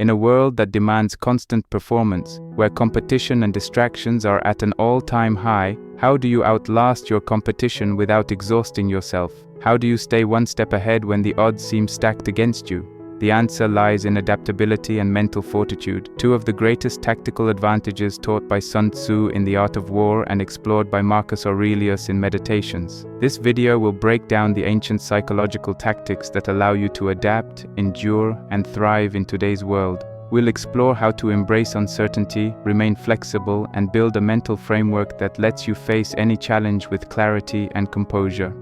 In a world that demands constant performance, where competition and distractions are at an all-time high, how do you outlast your competition without exhausting yourself? How do you stay one step ahead when the odds seem stacked against you? The answer lies in adaptability and mental fortitude, two of the greatest tactical advantages taught by Sun Tzu in The Art of War and explored by Marcus Aurelius in Meditations. This video will break down the ancient psychological tactics that allow you to adapt, endure, and thrive in today's world. We'll explore how to embrace uncertainty, remain flexible, and build a mental framework that lets you face any challenge with clarity and composure.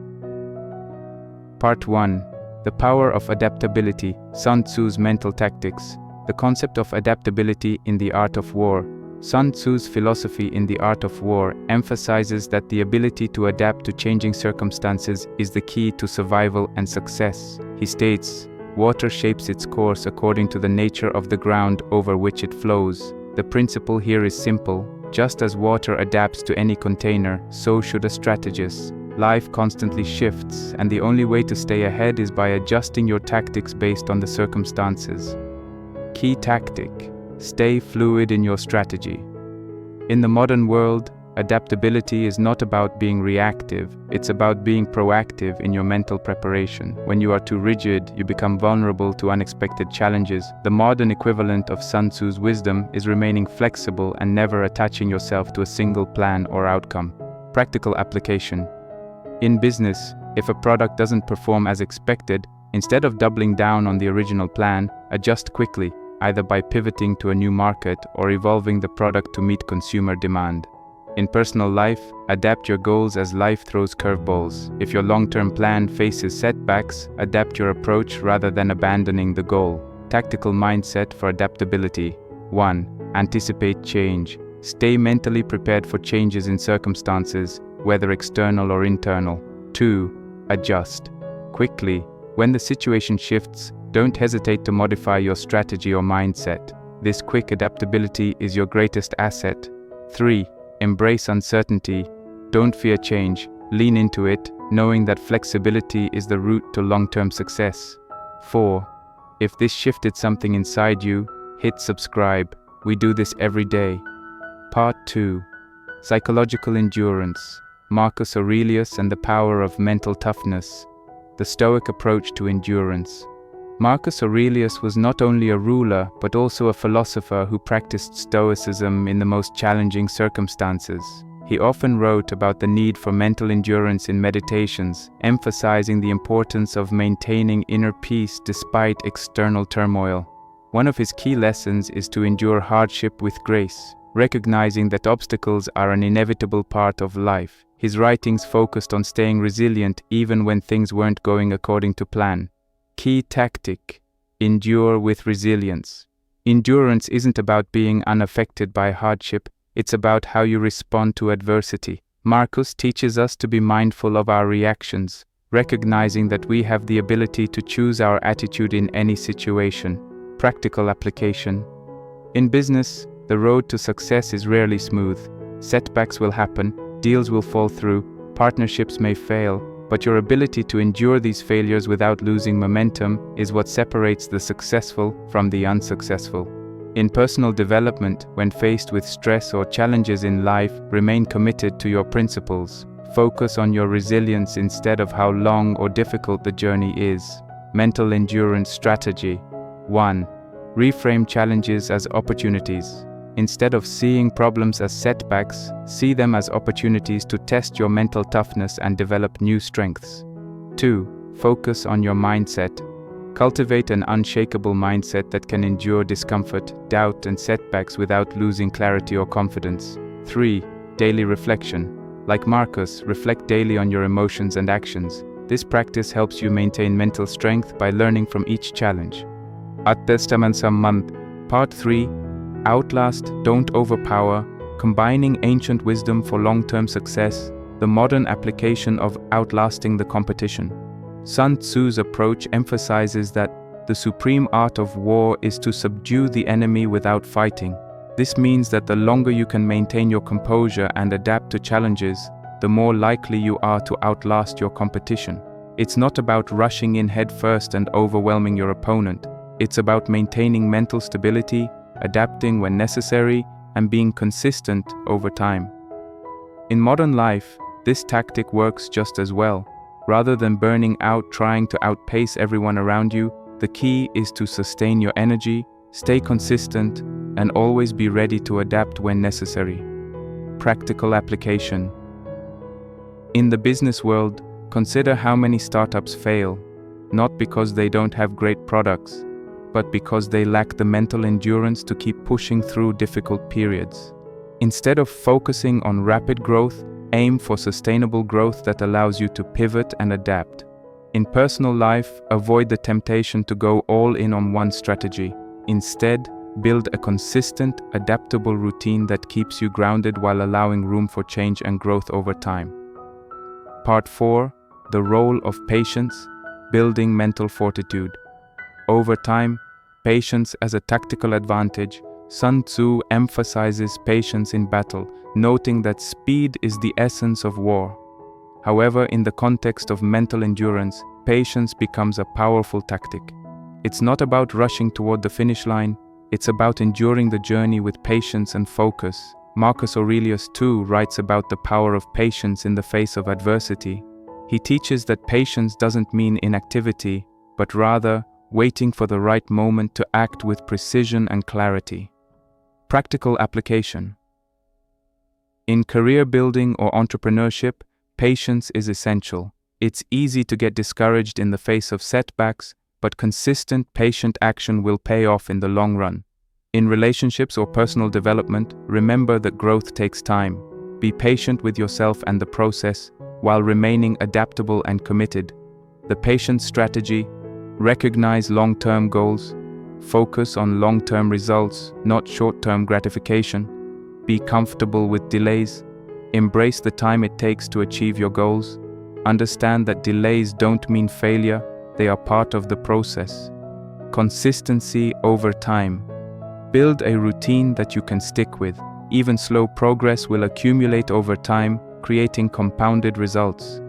Part 1. The Power of Adaptability, Sun Tzu's Mental Tactics. The concept of adaptability in the art of war. Sun Tzu's philosophy in The Art of War emphasizes that the ability to adapt to changing circumstances is the key to survival and success. He states, "Water shapes its course according to the nature of the ground over which it flows." The principle here is simple. Just as water adapts to any container, so should a strategist. Life constantly shifts, and the only way to stay ahead is by adjusting your tactics based on the circumstances. Key tactic: stay fluid in your strategy. In the modern world, adaptability is not about being reactive, it's about being proactive in your mental preparation. When you are too rigid, you become vulnerable to unexpected challenges. The modern equivalent of Sun Tzu's wisdom is remaining flexible and never attaching yourself to a single plan or outcome. Practical application. In business, if a product doesn't perform as expected, instead of doubling down on the original plan, adjust quickly, either by pivoting to a new market or evolving the product to meet consumer demand. In personal life, adapt your goals as life throws curveballs. If your long-term plan faces setbacks, adapt your approach rather than abandoning the goal. Tactical mindset for adaptability. 1. Anticipate change. Stay mentally prepared for changes in circumstances, whether external or internal. 2. Adjust quickly. When the situation shifts, don't hesitate to modify your strategy or mindset. This quick adaptability is your greatest asset. 3. Embrace uncertainty. Don't fear change. Lean into it, knowing that flexibility is the route to long-term success. 4. If this shifted something inside you, hit subscribe. We do this every day. Part 2. Psychological endurance. Marcus Aurelius and the power of mental toughness. The Stoic approach to endurance. Marcus Aurelius was not only a ruler, but also a philosopher who practiced Stoicism in the most challenging circumstances. He often wrote about the need for mental endurance in Meditations, emphasizing the importance of maintaining inner peace despite external turmoil. One of his key lessons is to endure hardship with grace, recognizing that obstacles are an inevitable part of life. His writings focused on staying resilient even when things weren't going according to plan. Key tactic: endure with resilience. Endurance isn't about being unaffected by hardship, it's about how you respond to adversity. Marcus teaches us to be mindful of our reactions, recognizing that we have the ability to choose our attitude in any situation. Practical application. In business, the road to success is rarely smooth. Setbacks will happen, deals will fall through, partnerships may fail, but your ability to endure these failures without losing momentum is what separates the successful from the unsuccessful. In personal development, when faced with stress or challenges in life, remain committed to your principles. Focus on your resilience instead of how long or difficult the journey is. Mental endurance strategy. 1. Reframe challenges as opportunities. Instead of seeing problems as setbacks, see them as opportunities to test your mental toughness and develop new strengths. 2. Focus on your mindset. Cultivate an unshakable mindset that can endure discomfort, doubt, and setbacks without losing clarity or confidence. 3. Daily reflection. Like Marcus, reflect daily on your emotions and actions. This practice helps you maintain mental strength by learning from each challenge. Adaptability. Part 3. Outlast, don't overpower. Combining ancient wisdom for long-term success. The modern application of outlasting the competition. Sun Tzu's approach emphasizes that the supreme art of war is to subdue the enemy without fighting. This means that the longer you can maintain your composure and adapt to challenges, the more likely you are to outlast your competition. It's not about rushing in headfirst and overwhelming your opponent. It's about maintaining mental stability, adapting when necessary, and being consistent over time. In modern life, this tactic works just as well. Rather than burning out trying to outpace everyone around you, the key is to sustain your energy, stay consistent, and always be ready to adapt when necessary. Practical application. In the business world, consider how many startups fail, not because they don't have great products, but because they lack the mental endurance to keep pushing through difficult periods. Instead of focusing on rapid growth, aim for sustainable growth that allows you to pivot and adapt. In personal life, avoid the temptation to go all in on one strategy. Instead, build a consistent, adaptable routine that keeps you grounded while allowing room for change and growth over time. Part 4. The role of patience, building mental fortitude. Over time, patience as a tactical advantage. Sun Tzu emphasizes patience in battle, noting that speed is the essence of war. However, in the context of mental endurance, patience becomes a powerful tactic. It's not about rushing toward the finish line, it's about enduring the journey with patience and focus. Marcus Aurelius too writes about the power of patience in the face of adversity. He teaches that patience doesn't mean inactivity, but rather waiting for the right moment to act with precision and clarity. Practical application. In career building or entrepreneurship, patience is essential. It's easy to get discouraged in the face of setbacks, but consistent, patient action will pay off in the long run. In relationships or personal development, remember that growth takes time. Be patient with yourself and the process, while remaining adaptable and committed. The patience strategy: recognize long-term goals, focus on long-term results, not short-term gratification. Be comfortable with delays. Embrace the time it takes to achieve your goals. Understand that delays don't mean failure, they are part of the process. Consistency over time. Build a routine that you can stick with. Even slow progress will accumulate over time, creating compounded results.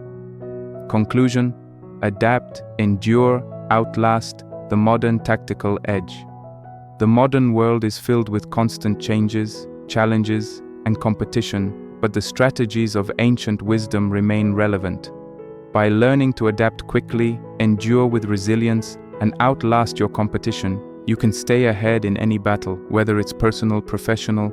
Conclusion: adapt, endure, outlast, the modern tactical edge. The modern world is filled with constant changes, challenges, and competition, but the strategies of ancient wisdom remain relevant. By learning to adapt quickly, endure with resilience, and outlast your competition, you can stay ahead in any battle, whether it's personal, professional,